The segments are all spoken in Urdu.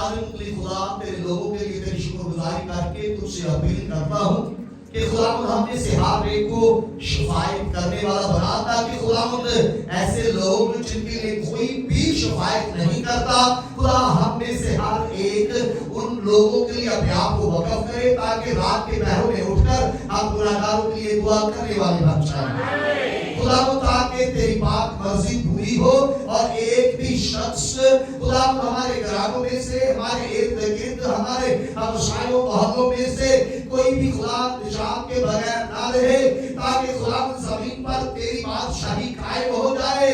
آج مختلف خدا تیرے لوگوں کے لیے تیری شکر گزاری کر کے تجھ سے اپیل کرتا ہوں کہ خداوند ہم میں سے ہر ایک کو شفایت کرنے والا بنا، تاکہ خداوند ایسے لوگ جن کے لیے کوئی بھی شفایت نہیں کرتا، خدا ہم میں سے ہر ایک ان لوگوں کے لیے اپنے آپ کو وقف کرے، تاکہ رات کے پہروں میں اٹھ کر ہم گناہگاروں کے لیے دعا کرنے والے بن جائیں۔ خداوند تاکہ تیری پاک مرضی پوری ہو اور ایک بھی شخص خداوند ہمارے گھرانوں میں سے، ہمارے ارد گرد، ہمارے ہمسایوں محلوں میں سے کوئی بھی خدا نجات کے بغیر نہ رہے، تاکہ خداوند زمین پر تیری بادشاہی قائم ہو جائے،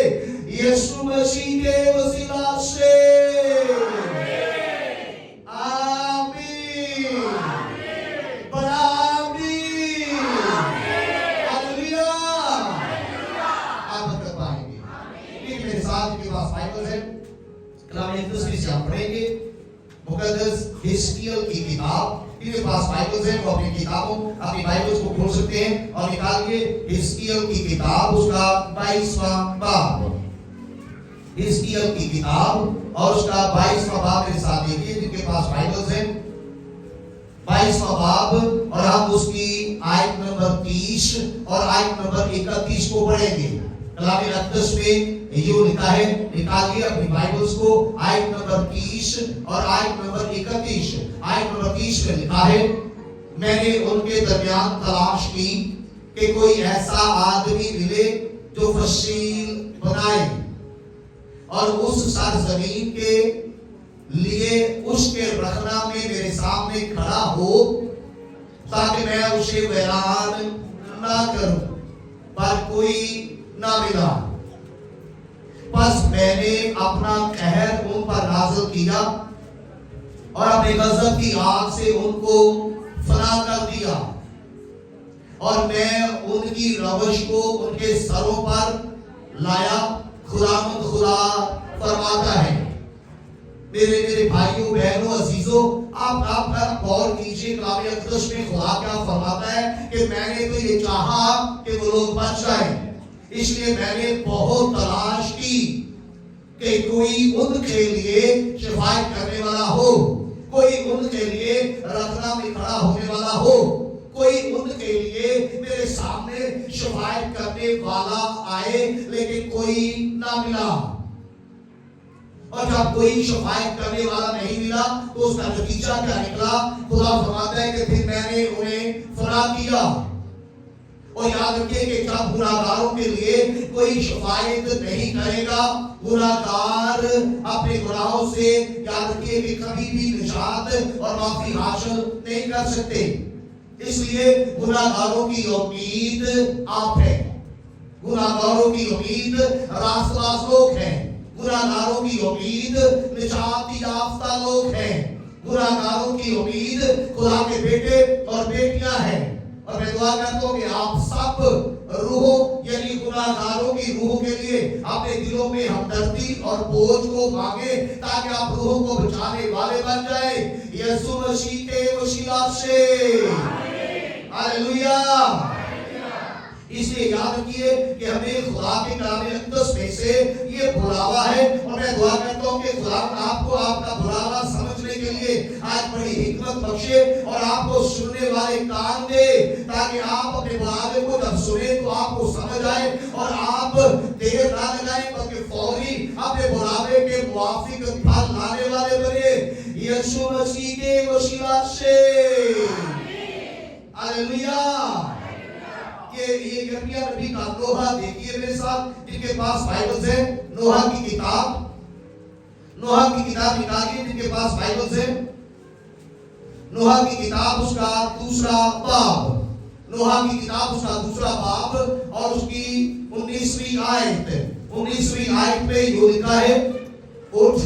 یسوع مسیح کے وسیلہ سے آمین۔ بڑا آمین، ہلیلویا۔ آپ برکت پائیں گے۔ لیکن میرے ساتھ کے پاس بائبل ہے، کلام اقدس میں سے ہم پڑھیں گے مقدس حزقیل کی کتاب۔ جن کے پاس بائبلز ہیں وہ اپنی کتابوں، اپنی بائبلز کو کھول سکتے ہیں اور نکالیے حزقیل کی کتاب، اس کا 22واں باب۔ حزقیل کی کتاب اور اس کا 22واں باب میرے ساتھ دیکھیے جن کے پاس بائبلز ہیں۔ 22واں باب اور ہم اس کی آیت نمبر 30 اور آیت نمبر 31 کو پڑھیں گے۔ کلام اقدس میں یہ لکھا ہے، نکالیے اپنی بائبلز کو، آیت نمبر 30 اور آیت نمبر 31۔ آیت نمبر 30 میں لکھا ہے، میں نے ان کے درمیان تلاش کی کہ کوئی ایسا آدمی ملے جو فصیل بنائے اور اس سرزمین کے لیے اس کے رخنا میں میرے سامنے کھڑا ہو، تاکہ میں اسے ویران نہ کروں، پر کوئی نہ ملا۔ پس میں نے اپنا قہر ان پر نازل کیا اور اپنے غضب کی آگ سے ان کو فنا کر دیا، اور میں ان کی روش کو ان کے سروں پر لایا۔ خداوند خدا فرماتا ہے، میرے بھائیوں بہنوں عزیزوں، آپ غور کیجئے کلام اقدس میں خدا کیا فرماتا ہے کہ میں نے تو یہ چاہا کہ وہ لوگ بچ جائیں، اس لیے میں نے بہت تلاش کی کہ کوئی ان کے لیے شفاعت کرنے والا ہو، کوئی ان کے لیے رخنا میں کھڑا ہونے والا ہو، کوئی ان کے لیے میرے سامنے شفاعت کرنے والا آئے، لیکن کوئی نہ ملا۔ اور جب کوئی شفاعت کرنے والا نہیں ملا تو اس کا نتیجہ کیا نکلا؟ خدا فرماتا ہے کہ پھر میں نے انہیں فنا کیا۔ اور یاد رکھیے کہ جب گناہگاروں کے لیے کوئی شفاعت نہیں کرے گا، گناہگار اپنے گناہوں سے یاد رکھیے کہ کبھی بھی نجات اور معافی حاصل نہیں کر سکتے۔ اس لیے گناہگاروں کی امید آپ ہیں، گناہگاروں کی امید راست باز لوگ ہیں، گناہگاروں کی امید نجات یافتہ لوگ ہیں، گناہگاروں کی امید خدا کے بیٹے اور بیٹیاں ہیں۔ اور میں دعا کرتا ہوں کہ آپ سب روحوں یعنی گناہگاروں کی روحوں کے لیے اپنے دلوں میں ہمدردی اور بوجھ کو مانگیں، تاکہ آپ روحوں کو بچانے والے بن جائیں یسوع مسیح کے وسیلہ سے۔ ہلیلویا۔ اس لیے یاد رکھیے کہ ہمیں خدا کے کلام اقدس میں سے یہ بلاوا ہے، اور میں دعا کرتا ہوں کہ خدا آپ کو آپ کا بلاوا سمجھنے کے لیے آج بڑی حکمت بخشے اور آپ کو سننے والے کان دے، تاکہ آپ اپنے بلاوے کو جب سنیں تو آپ کو سمجھ آئے اور آپ دیر نہ لگائیں بلکہ فوری اپنے بلاوے کے موافق پھل لانے والے بنے یسوع مسیح کے وسیلہ سے۔ ہلیلویا۔ یہ یرمیا نبی کا نوحہ دیکھیے میرے ساتھ، جن کے پاس بائبلز ہیں، نوحہ کی کتاب نکالیے جن کے پاس بائبلز ہیں۔ نوحہ کی کتاب اس کا دوسرا باب، نوحہ کی کتاب اس کا دوسرا باب اور اس کی 19ویں آیت میں یہ لکھا ہے، اٹھ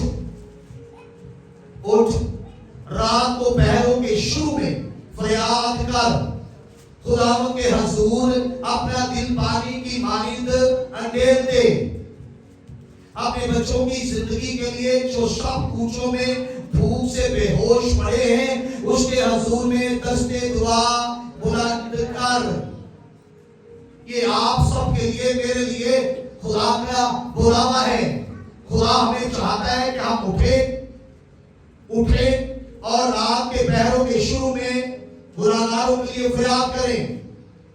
رات کو پہروں کے شروع میں فریاد کر، خداوند کے حضور اپنا دل پانی کی مانند انڈیل دے، اپنے بچوں کی زندگی کے لیے جو سب کوچوں میں بھوک سے بے ہوش پڑے ہیں، اس کے حضور میں دستے دعا بلند کر۔ یہ آپ سب کے لیے میرے لیے خدا کا بلاوا ہے۔ خدا ہمیں چاہتا ہے کہ ہم اٹھیں اٹھیں اور رات کے پہروں کے شروع میں گناہگاروں کے لیے فریاد کریں.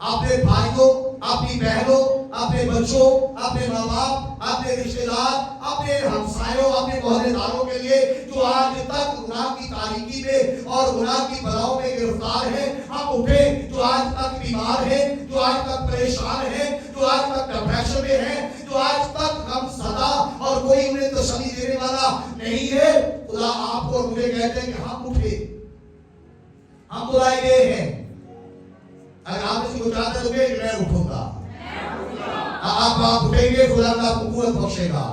اپنے بھائیوں، اپنی بہنوں، اپنے بچوں، اپنے ماں باپ، اپنے رشتے دار، اپنے ہمسایوں، اپنے محلے داروں کے لیے جو آج تک گناہ کی تاریکی میں اور گناہ کی بلاؤں میں گرفتار ہیں. ہم اٹھیں. جو آج تک بیمار ہیں، جو آج تک پریشان ہیں، جو آج تک ڈپریشن میں ہیں، جو آج تک غم زدہ اور کوئی انہیں تسلی دینے والا نہیں ہے، خدا آپ کو اور مجھے کہتے ہیں کہ ہم اٹھیں. ہم بلائے گئے ہیں. اگر آپ اس کو چاہتے ہو کہ میں اٹھوں گا، آپ اٹھیں گے، خدا آپ کو قوت بخشے گا.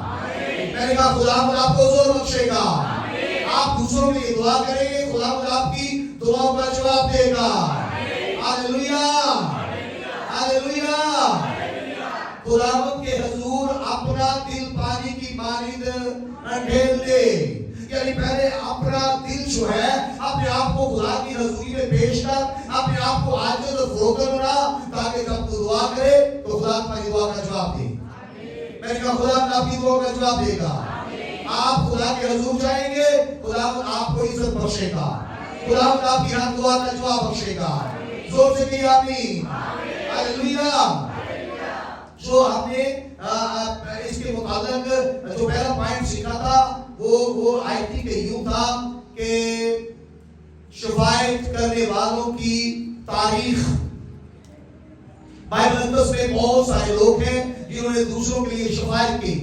میں نے کہا خدا آپ کو زور بخشے گا. آپ دوسروں کے لیے دعا کریں گے، خدا آپ کی دعاؤں کا جواب دے گا. Hallelujah, hallelujah. خداوند کے حضور اپنا دل پانی کی مانند انڈھیل دے. یعنی پہلے اپنا دل جو ہے اپنے آپ کو خدا کی حضوری میں پیش کر، اپنے آپ کو عاجز اور فروتن بنا، تاکہ جب تو دعا کرے تو خدا تمہاری دعا کا جواب دے. میں نے کہا خدا آپ کی دعا کا جواب دے گا. آپ خدا کے حضور جائیں گے، خدا آپ کو عزت بخشے گا. خدا آپ کی ہر دعا کا جواب بخشے گا. زور سے کہیے آمین. ہاللویا. جو ہم نے اس کے متعلق جو پہلا پوائنٹ سیکھا تھا وہ آئی تھی کہ یوں تھا کہ شفاعت کرنے والوں کی تاریخ. بائبل مقدس میں بہت سارے لوگ ہیں جنہوں نے دوسروں کے لیے شفاعت کی.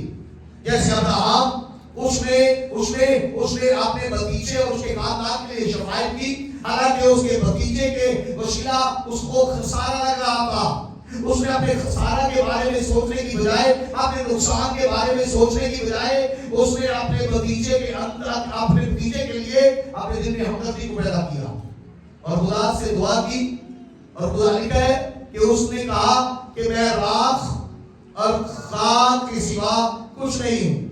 جیسے ابراہیم، اس نے اپنے بھتیجے اور اس کے خاندان کے لیے شفاعت کی، حالانکہ اس کے بھتیجے کے وسیلہ اس کو خسارہ لگ رہا تھا. اس نے اپنے خسارہ کے بارے میں سوچنے کی بجائے، اپنے نقصان کے بارے میں سوچنے کی بجائے، اس نے اپنے بھتیجے کے اندر اپنے بھتیجے کے لیے اپنے دل میں ہمدردی کو پیدا کیا اور خدا سے دعا کی. اور خدا لکھا ہے کہ اس نے کہا کہ میں راکھ اور خاک کے سوا کچھ نہیں ہوں،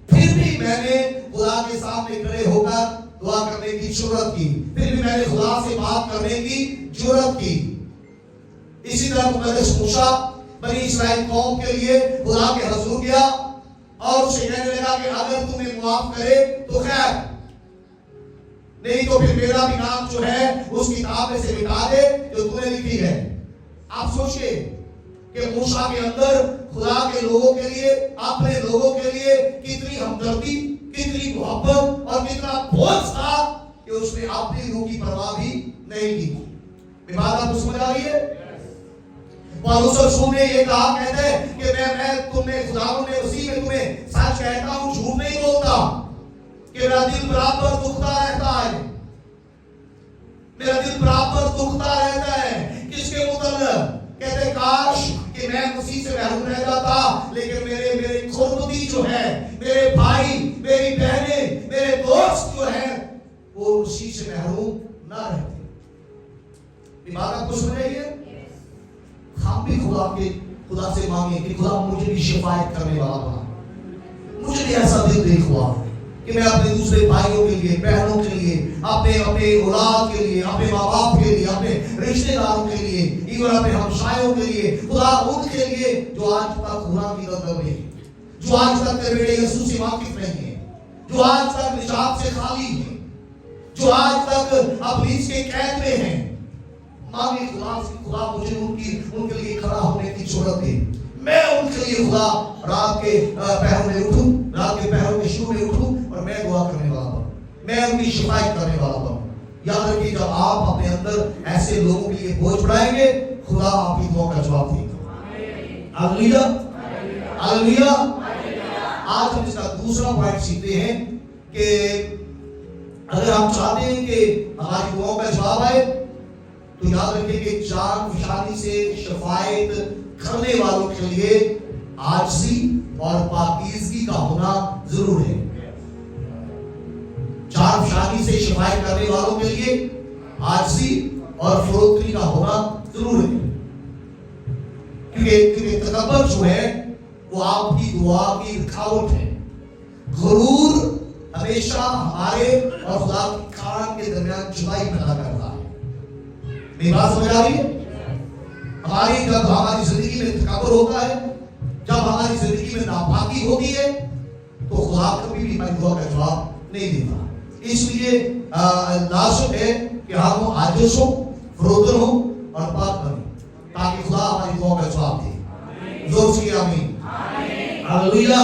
پھر بھی میں نے خدا کے سامنے کھڑے ہو کر دعا کرنے کی جرأت کی، پھر بھی میں نے خدا سے بات کرنے کی جرأت کی. اسی طرح مقدس موسیٰ بنی اسرائیل قوم کے لیے خدا کے حضور گیا اور اسے کہنے لگا کہ اگر تمہیں معاف کرے تو خیر، نہیں تو پھر میرا بھی نام جو ہے اس کتاب میں سے مٹا دے جو تم نے لکھی ہے. آپ سوچئے کہ موسیٰ کے اندر خدا کے لوگوں کے لیے، اپنے لوگوں کے لیے کتنی ہمدردی، کتنی محبت اور کتنا بوجھ تھا کہ اس نے اپنی روح کی پرواہ بھی نہیں کی. بات آپ کو سمجھ آ رہی ہے؟ پالوس رسول نے یہ کہا، کہتے ہیں کہ میں تمہیں خداوند نے مسیح میں تمہیں سچ کہتا ہوں، جھوٹ نہیں بولتا، کہ میرا دل برابر دکھتا رہتا ہے. میرا دل برابر دکھتا رہتا ہے. کس کے متعلق؟ کہتے ہیں کاش کہ میں مسیح سے محروم رہ جاتا، لیکن میرے قربتی جو ہے، میرے بھائی، میری بہنیں، میرے دوست جو ہیں، وہ مسیح سے محروم نہ رہتے. یہ بات آپ کو سمجھ رہی ہے؟ ہم بھی خدا سے مانگیں کہ خدا مجھے بھی شفاعت کرنے والا بنا. مجھے بھی ایسا دل دیکھ ہوا کہ میں اپنے دوسرے بھائیوں کے لیے، بہنوں کے لیے، اپنے اولاد کے لیے، اپنے ماں باپ کے لیے، اپنے رشتے داروں کے لیے، ایون اپنے ہمسایوں کے لیے، خدا ان کے لیے جو آج تک خدا کی قدر میں ہیں، جو آج تک تیرے بیٹے یسوع سے واقف نہیں ہیں، جو آج تک نجات سے خالی ہیں، جو آج تک ابلیس کے قید میں ہیں، مانگے خدا سے خدا مجھے ان کے لیے کھڑا ہونے کی جرأت دے. میں ان کے لیے خدا رات کے پہروں میں اٹھوں، رات کے پہروں کے شروع میں اٹھوں اور میں دعا کرنے والا بنوں، میں ان کی شفاعت کرنے والا بنوں. یاد رکھیے جب آپ اپنے اندر ایسے لوگوں کے لیے بوجھ بڑھائیں گے، خدا آپ کی دعا کا جواب دے گا. Hallelujah, hallelujah. آج ہم اس کا دوسرا پوائنٹ سیکھتے ہیں کہ اگر ہم چاہتے ہیں کہ ہماری دعاؤں کا جواب آئے تو یاد رکھیں کہ جان فشانی سے شفاعت کرنے والوں کے لیے عاجزی اور پاکیزگی کا ہونا ضرور ہے. جان فشانی سے شفاعت کرنے والوں کے لیے عاجزی اور فروتنی کا ہونا ضرور ہے. کیونکہ تکبر جو ہے وہ آپ کی دعا کی رکاوٹ ہے. غرور ہمیشہ ہمارے اور خدا کے کام کے درمیان جدائی پیدا کرتا ہے. میری بات سمجھ آ رہی ہے؟ جب ہماری زندگی میں تکبر ہوتا ہے، جب ہماری زندگی میں ناپاکی ہوتی ہے، تو خدا کبھی بھی ہماری دعا کا جواب نہیں دیتا. اس لیے لازم ہے کہ ہم عاجز ہوں، فروتن ہوں اور پاک بنیں، تاکہ خدا ہماری دعاؤں کا جواب دے۔ زور سے آمین، ہاللویا۔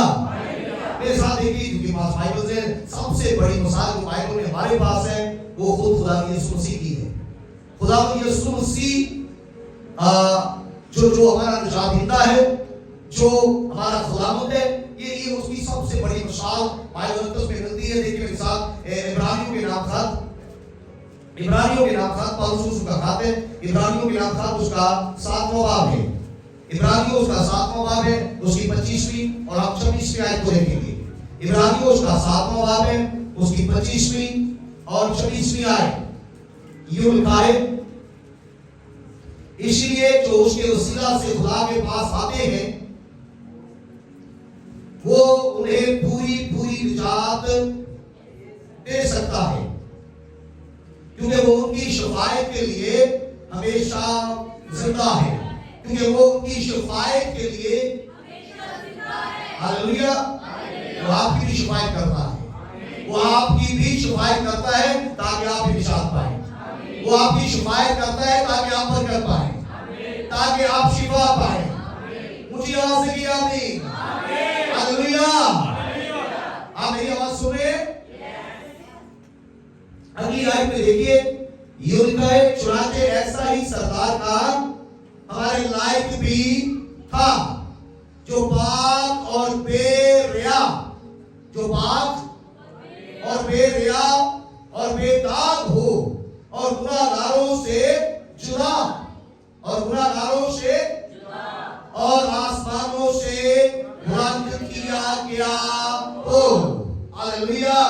میرے ساتھ دیکھیے، جن کے پاس بائبل ہے، سب سے بڑی مثال جو بائبل میں ہمارے پاس ہے وہ خود خدا کی یسوع مسیح کی ہے۔ خدا کی یسوع مسیح جو ہمارا نجات دہندہ ہے، جو ہمارا خداوند ہے، یہ اس کی سب سے بڑی مثال بائبل مقدس میں ملتی ہے۔ دیکھیے میرے ساتھ عبرانیوں کے نام خط پالوس کا خط ہے، عبرانیوں کے نام خط اس کا 7واں باب ہے، عبرانیوں اس کا 7واں باب ہے، اس کی 25ویں اور ہم 26ویں آیت کو دیکھیں گے۔ عبرانیوں اس کا 7واں باب ہے، اس کی 25ویں اور 26ویں آیت یوں لکھا ہے، اس لیے جو اس کے وسیلہ سے خدا کے پاس آتے ہیں وہ انہیں پوری نجات دے سکتا ہے، کیونکہ وہ ان کی شفاعت کے لیے ہمیشہ زندہ ہے، کیونکہ وہ ان کی شفاعت کے لیے ہاللویا، وہ آپ کی بھی شفاعت کرتا ہے، وہ آپ کی بھی شفاعت کرتا ہے تاکہ آپ بھی نجات پائیں، وہ آپ کی شفاعت کرتا ہے تاکہ آپ برکت پائیں، تاکہ آپ شفا پائیں۔ مجھے آواز سے کیا آمین، ہاللویا۔ آپ میری آواز سن رہے ہیں؟ اگلی آیت میں دیکھیے، یہ لکھا ہے، چنانچہ ایسا ہی سردار کام ہمارے لائق بھی تھا، جو پاک اور بے ریا اور بے داغ ہو، اور گناہگاروں سے جدا اور آسمانوں سے بلند کیا گیا ہو۔ ہاللویا۔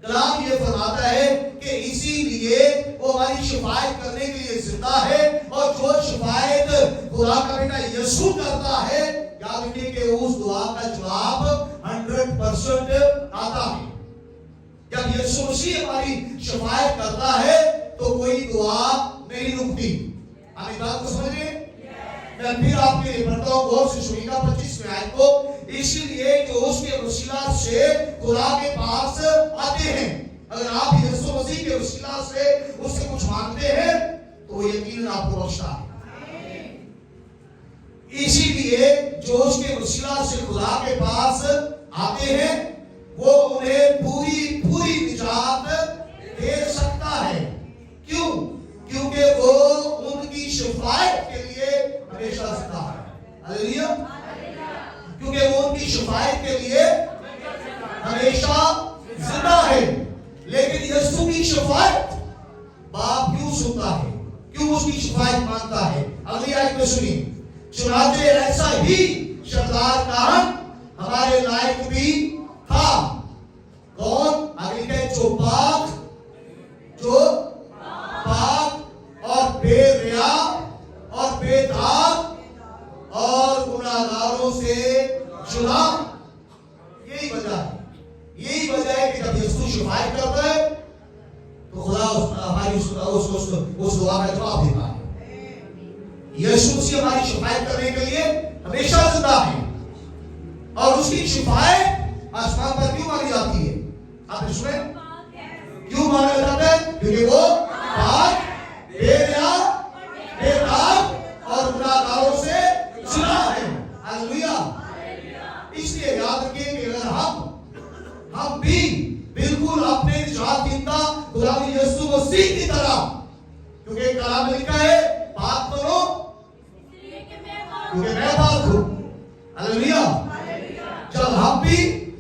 کلام یہ فرماتا ہے کہ اسی لیے وہ ہماری شفاعت کرنے کے لیے زندہ ہے، اور جو شفاعت خدا کا بیٹا یسوع کرتا ہے، یاد رکھیے کہ اس دعا کا جواب 100% آتا ہے۔ جب یسوع مسیح ہماری شفاعت کرتا ہے تو کوئی دعا نہیں رکتی۔ آپ اس بات کو سمجھیں؟ میں پھر آپ کے لیے پڑھتا ہوں، غور سے سنیے گا 25ویں آیت کو۔ اس لیے جو اس کے وسیلہ سے خدا کے پاس آتے ہیں، اگر آپ یسوع مسیح کے وسیلہ سے اس سے کچھ مانگتے ہیں تو وہ یقیناً آپ کو بخشتا ہے۔ اسی لیے جو اس کے وسیلہ سے خدا کے پاس آتے ہیں وہ انہیں پوری نجات دے سکتا ہے۔ کیوں؟ کیونکہ وہ ان کی شفاعت کے لیے ہمیشہ زندہ ہے۔ ہاللویا۔ کیونکہ وہ ان کی شفاعت کے لیے ہمیشہ زندہ ہے۔ لیکن یسوع کی شفاعت باپ کیوں سنتا ہے، کیوں اس کی شفاعت مانگتا ہے؟ اگلی آیت میں سنیے، چنانچہ ایسا ہی سردار کہن ہمارے لائق بھی تھا۔ کون؟ آگے کہ جو پاک اور بے ریا اور بے داغ اور گناہگاروں سے جدا۔ یہی وجہ ہے کہ جب یسوع شفاعت کرتا ہے تو خدا ہماری اس دعا کا جواب دیتا ہے۔ یسوع مسیح ہماری شفاعت کرنے کے لیے ہمیشہ زندہ ہے، اور اس کی شفاعت آسمان پر کیوں مانگی جاتی ہے؟ آپ نے سنے کیوں مانگا جاتا ہے؟ کیونکہ وہ پاک، بے ریا، بے داغ اور گناہگاروں سے جدا ہے۔ ہاللویا۔ اس لیے یاد رکھیے کہ اگر ہم بھی بالکل اپنے نجات دہندہ خدا یسوع مسیح کی طرح، کیونکہ کلام میں لکھا ہے پاک کرو کیونکہ میں پاک ہوں۔ ہاللویا۔ جب ہم بھی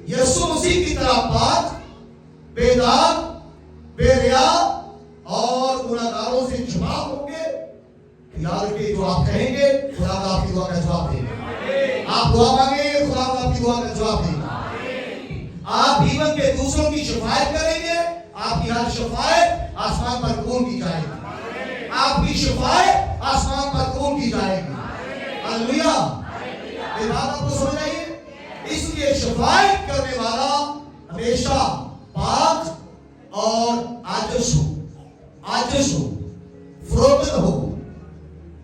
یسوع مسیح کی طرح پاک، بے داغ، بے ریا اور گناہگاروں سے جدا ہوں گے، یاد رکھیے جو آپ کہیں گے خدا آپ کی دعا کا جواب دے گا۔ آپ دعا مانگیں گے خدا آپ کی دعا کا جواب دے گا۔ آپ جیون کے دوسروں کی شفاعت کریں گے، آپ کی ہر شفاعت آسمان پر قبول کی جائے گی۔ آپ کی شفاعت آسمان پر قبول کی جائے گی۔ ہاللویا۔ یہ بات آپ کو سمجھ آئیے؟ اس لیے شفاعت کرنے والا ہمیشہ پاک اور عاجز ہو، فروتن ہو۔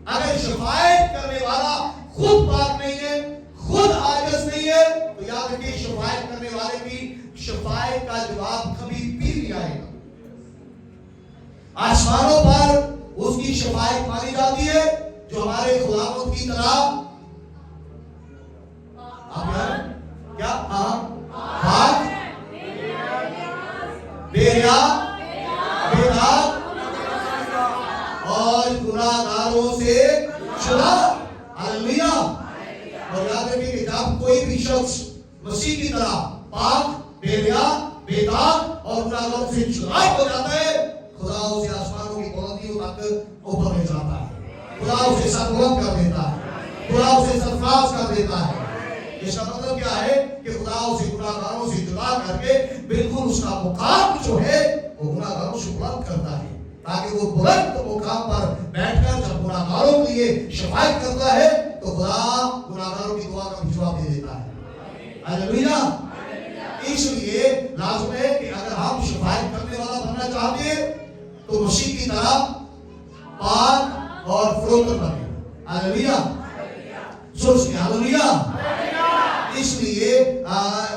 اگر شفاعت کرنے والا خود پاک نہیں ہے، خود عاجز نہیں ہے، تو یاد رکھیے شفاعت کرنے کرنے والے کی شفاعت کا جواب کبھی بھی نہیں آئے گا. آسمانوں پر اس کی شفاعت مانی جاتی ہے جو ہمارے خداوند کی طرح کیا پاک بے ریا بے داغ اور گناہگاروں سے جدا. ہلیلویا. اور یاد رکھیں کہ جب کوئی بھی شخص مسیح کی طرح پاک بے ریا بے داغ اور گناہگاروں سے جدا ہو جاتا ہے خدا اسے آسمانوں کی بلندیوں تک اوپر لے جاتا ہے. خدا اسے سربلند کر دیتا ہے. خدا اسے سرفراز کر دیتا ہے. اس کا مطلب کیا ہے کہ خدا اسے گناہگاروں سے جدا کر کے بالکل اس کا مقام جو ہے وہ گناہگاروں سے بلند کرتا ہے تاکہ وہ بلند مقام پر بیٹھ کر جب گناہگاروں کے لیے شفاعت کرتا ہے تو خدا گناہگاروں کی دعا کا بھی جواب دے دیتا ہے. ہلیلویا. اس لیے لازم ہے کہ اگر ہم شفاعت کرنے والا بننا چاہتے ہیں تو مسیح کی طرح پاک اور فروتن بنے. ہلیلویا. ہلیلویا. اس لیے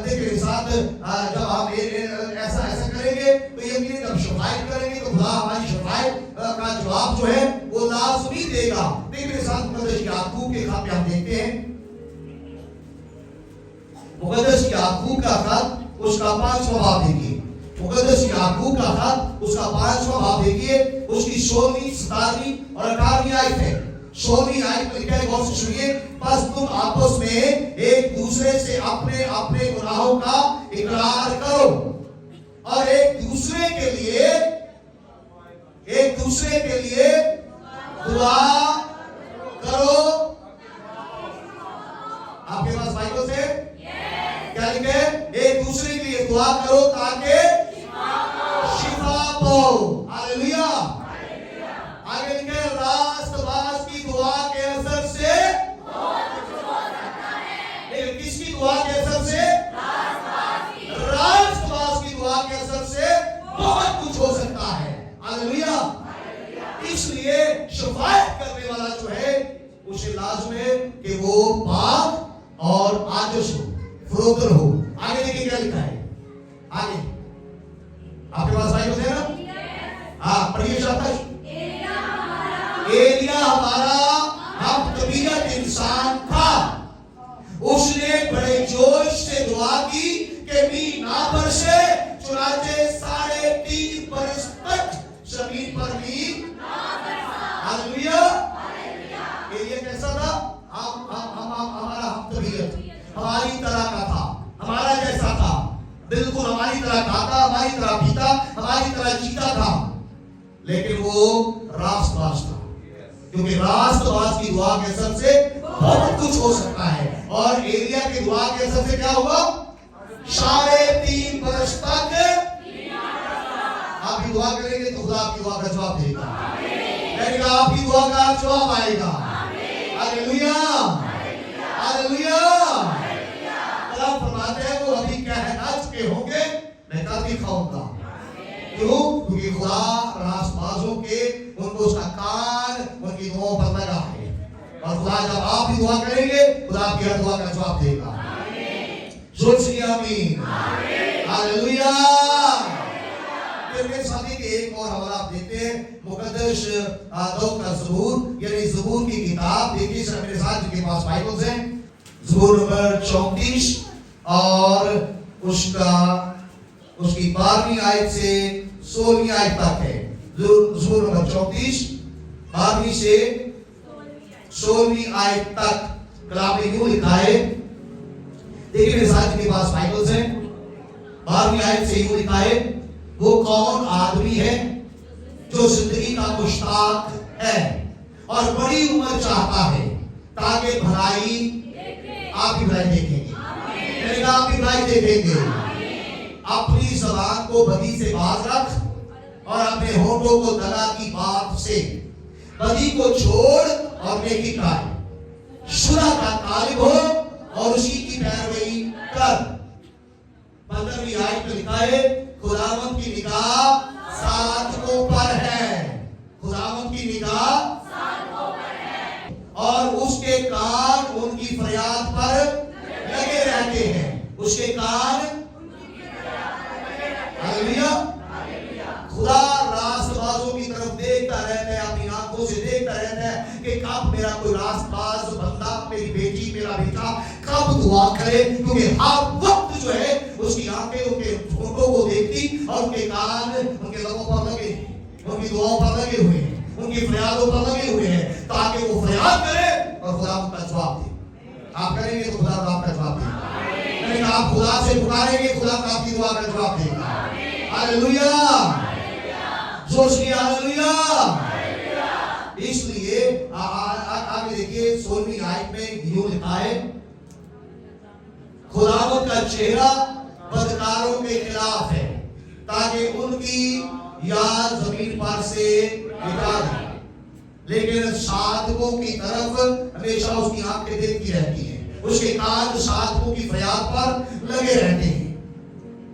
دیکھیں ساتھ جب ہم ایسا کریں گے تو یقیناً جب شفاعت کریں گے تو خدا ہماری شفاعت کا جواب جو ہے وہ لازمی دے گا. دیکھیں ساتھ مقدس یعقوب کے خط ہم دیکھتے ہیں. مقدس یعقوب کا خط اس کا 5واں باب دیکھیے. مقدس یعقوب کا خط اس کا 5واں باب دیکھیے. اس کی 16ویں 17ویں اور 18ویں آیت ہے. 16ویں آیت میں لکھا ہے غور سے سنیے. بس تم آپس میں ایک دوسرے سے اپنے اپنے گناہوں کا اقرار کرو اور ایک دوسرے کے لیے دعا کرو. آپ کے پاس بائبل سے کیا لکھے؟ ایک دوسرے کے لیے دعا کرو تاکہ شفا پاؤ. ہلیلویا. آگے لکھے راست باز کی دعا کے اثر سے کس کی دعا کے اثر سے؟ راست باز کی دعا کے اثر سے بہت کچھ ہو سکتا ہے. ہلیلویا. اس لیے شفاعت کرنے والا جو ہے اسے لازم ہے کہ وہ پاک اور عاجز ہو فروتن ہو. آگے دیکھیں کیا لکھا ہے. آگے آپ کے پاس بائبل ہے نا؟ ہاں پڑھیے شاباش. ایلیا ہمارا ہم طبیعت انسان تھا. اس نے بڑے جوش سے دعا کی کہ مینہ نہ برسے چنانچہ 3.5 برس تک زمین پر مینہ نہ برسا. ہلیلویا. ایلیا کیسا تھا؟ ہمارا ہم طبیعت ہماری طرح کا تھا. ہمارا جیسا تھا. بالکل ہماری طرح کھاتا ہماری طرح پیتا ہماری طرح جیتا تھا. لیکن وہ راست باز تھا کیونکہ راست باز کی دعا کے اثر سے بہت کچھ ہو سکتا ہے. اور ایلیا کی دعا کے اثر سے کیا ہوا؟ 3.5 برس تک. آپ کی دعا کریں گے تو خدا آپ کی دعا کا جواب دے گا. یعنی کہ آپ کی دعا کا جواب آئے گا. ہلیلویا. ہلیلویا. اللہ فرماتے ہیں وہ ابھی کہہ نہ چکے ہوں گے میں کل بھی کھاؤں گا. کیوں؟ کیونکہ خدا راست بازوں کے ان کو اس کا کان ان کی دعاؤں پر لگا ہے. اور خدا جب آپ بھی دعا کریں گے خدا آپ کی ہر دعا کا جواب دے گا. زور سے آمین. ہلیلویا. پھر میرے ساتھی کے ایک اور حوالہ آپ دیکھتے ہیں. مقدس داؤد کا زبور یعنی زبور کی کتاب دیکھیے سر میرے ساتھ جن کے پاس بائبلز ہیں. زبور نمبر 34 اور اس کی 12ویں آیت سے 16ویں آیت تک ہے. زبور نمبر 34 12ویں سے 16ویں آیت تک کلام میں یوں لکھا ہے. دیکھیں میرے ساتھ کے پاس بائبلز ہیں. 12ویں آیت سے یوں لکھا ہے وہ کون آدمی ہے جو زندگی کا مشتاق ہے اور بڑی عمر چاہتا ہے تاکہ بھلائی آپ بھی بھلائی دیکھیں گے. آپ بھی بھلائی دیکھیں گے. اپنی زبان کو بدی سے باز رکھ اور اپنے ہونٹوں کو دغا کی بات سے بدی کو چھوڑ اور نیکی کر. شرع کا طالب ہو اور اسی کی پیروی کر. 15ویں آیت میں لکھا ہے خداوند کی نگاہ صادقوں پر ہے. خداوند کی نگاہ صادقوں پر ہے اور اس کے کان ان کی فریاد پر لگے رہتے ہیں. اس کے کان ہاللویا خدا راست بازوں کی طرف دیکھتا رہتا ہے، اپنی آنکھوں سے دیکھتا رہتا ہے کہ کب میرا کوئی راست باز بندہ، میری بیٹی، میرا بیٹا کب دعا کرے، کیونکہ ہر وقت جو ہے اس کی آنکھیں ان کے فوٹو کو دیکھتی اور ان کے کان ان کے لبوں پر لگے، ان کی دعاؤں پر لگے ہوئے ہیں، ان کی فریادوں پر لگے ہوئے ہیں، تاکہ وہ فریاد کرے اور خدا ان کا جواب دے۔ آپ کریں گے تو خدا آپ کا جواب دے گا، لیکن آپ خدا سے پکاریں گے، خدا آپ کی دعا کا جواب دے گا۔ ہاللویا، جوش کی ہاللویا۔ اس لیے آگے دیکھیے 16ویں آیت میں یوں لکھا ہے، خداوند کا چہرہ بدکاروں کے خلاف ہے تاکہ ان کی یاد زمین پر سے مٹا دے، لیکن صادقوں کی طرف ہمیشہ اس کی آنکھیں دیکھتی رہتی ہیں، اس کے کان صادقوں کی فریاد پر لگے رہتے ہیں۔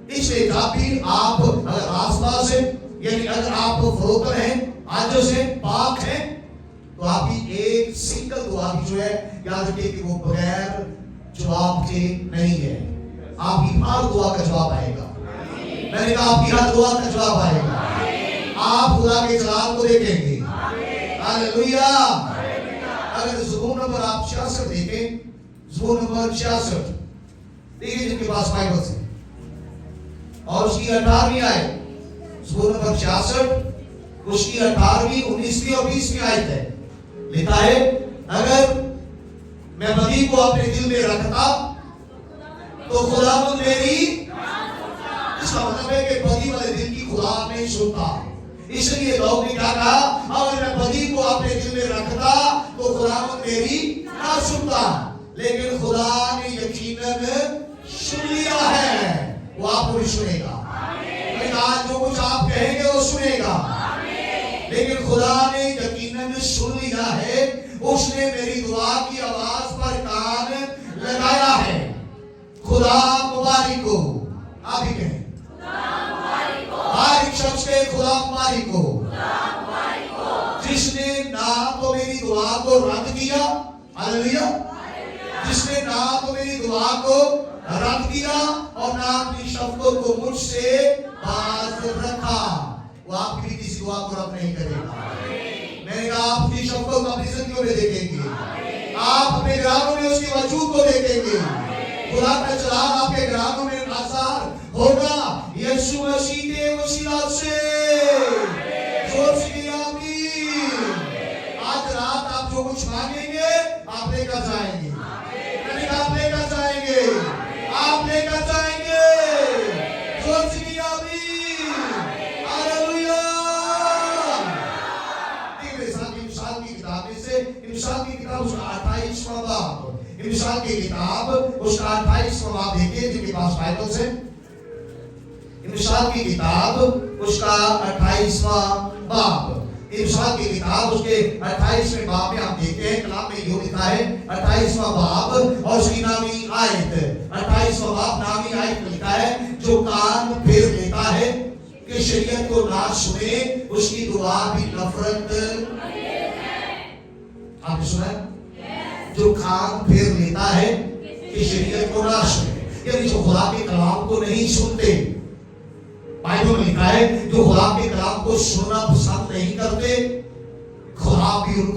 اس لیے جب بھی آپ اگر راستہ سے یعنی اگر آپ فروتن ہیں، عاجز ہیں، پاک ہیں، تو آپ کی ایک سنگل دعا بھی جو ہے یاد رکھیں کہ وہ بغیر جواب کے نہیں ہے، آپ کی ہر دعا کا جواب آئے گا۔ میں نے کہا آپ کی ہر دعا کا جواب آئے گا، آپ خدا کے جلال کو دیکھیں گے۔ ہاللویا۔ اگر زبور نمبر آپ 66 دیکھیں، زبور نمبر 66 دیکھیں جن کے پاس بائبل سے، اور اس کی 18ویں آیت، زبور نمبر 66 اس کی 18ویں 19ویں اور 20ویں آیت ہے، لکھا ہے اگر میں بدی کو اپنے دل میں رکھتا تو خداوند میری، اس کا مطلب ہے کہ بدی والے دل کی خدا نہیں سنتا، اس لیے لوگ نے کیا کہا اگر میں بدی کو اپنے دل میں رکھتا تو خداوند میری نہ سنتا، لیکن خدا نے یقیناً سن لیا ہے، وہ آپ کو بھی سنے گا۔ آج جو کچھ آپ کہیں گے وہ سنے گا، لیکن خدا نے یقیناً سن لیا ہے، اس نے میری دعا کی آواز پر کان لگایا ہے۔ خدا مبارک ہو، آپ ہی کہیں ہر ایک شخص کے خدا مبارک ہو، جس نے نہ تو میری دعا کو رد کیا، ہاللویا، جس نے نہ تو میری دعا کو رد کیا اور نہ اپنی شفقت کو مجھ سے باز رکھا، وہ آپ کی کسی دعا کو رد نہیں کرے گا۔ میں نے کہا آپ کی شفقت اپنی زندگیوں میں دیکھیں گے، آپ اپنے گرانوں میں اس کی وجود کو دیکھیں گے، خدا کا جلال آپ کے گرانوں میں آثار ہوگا یسوع مسیح کے وسیلہ سے۔ زور سے کہیے آمین۔ آج رات آپ جو کچھ مانگیں گے آپ لے کر جائیں گے، آپ لے کر جائیں گے، آپ لے کر جائیں گے۔ زور سے کہیے آمین۔ ہاللویا۔ مثال کی کتاب میں سے مثال کی کتاب اس کا 28واں باب، مثال کی کتاب اس کا 28واں باب دیکھیے جن کے پاس بائبل سے، مثال کی کتاب اس کا 28واں باب، مثال کی کتاب اس کے 28ویں باب میں آپ دیکھتے ہیں کلام میں یوں لکھا ہے 28واں باب اور اس کی نامی آیت، 28واں باب نامی آیت میں لکھا ہے جو کان پھیر لیتا ہے کہ شریعت کو نہ سنے اس کی دعا بھی نفرت۔ آپ نے سنا ہے جو کان پھیر لیتا ہے کہ شریعت کو نہ سنے، یعنی جو خدا کے کلام کو نہیں سنتے، بائبل میں لکھا ہے جو خدا کے کلام کو سننا پسند نہیں کرتے، خدا بھی ان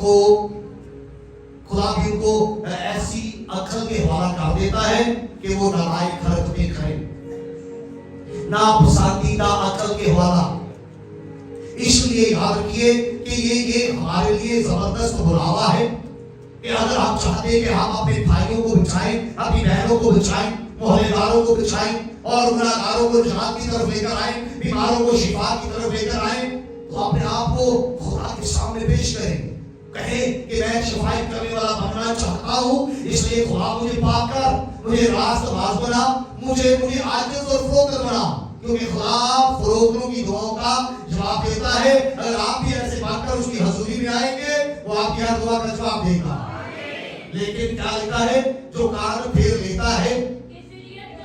کو ایسی عقل کے حوالہ کر دیتا ہے کہ وہ نالائق حرکتیں کریں، ناپسندیدہ عقل کے حوالہ۔ اس لیے یاد رکھیے کہ یہ ہمارے لیے زبردست بلاوا ہے کہ اگر ہم چاہتے ہیں کہ ہم اپنے بھائیوں کو بچائیں، اپنی بہنوں کو بچائیں، محلے داروں کو بچائیں اور گناہگاروں کو نجات کی طرف لے کر آئیں، بیماروں کو شفا کی طرف لے کر آئیں، تو اپنے آپ کو خدا کے سامنے پیش کریں، کہیں کہ میں شفائی کرنے والا بننا چاہتا ہوں، اس لیے خدا مجھے پاک کر، مجھے راست باز بنا، مجھے عاجز اور فروتن بنا، کیونکہ خدا فروتنوں کی دعاؤں کا جواب دیتا ہے۔ اگر آپ بھی ایسے بات کر اس کی حضوری میں آئیں گے وہ آپ کی ہر دعا کا جواب دے گا۔ لیکن کیا لکھا ہے جو کان پھیر لیتا ہے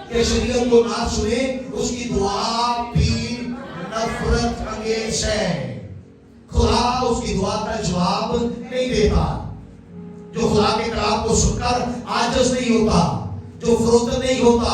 کہ شریعت کو نہ سنے اس کی دعا بھی نفرت انگیز ہے۔ خدا اس کی دعا کا جواب نہیں دیتا۔ جو خدا کے کلام کو سن کر عاجز نہیں ہوتا، جو فروتن نہیں ہوتا،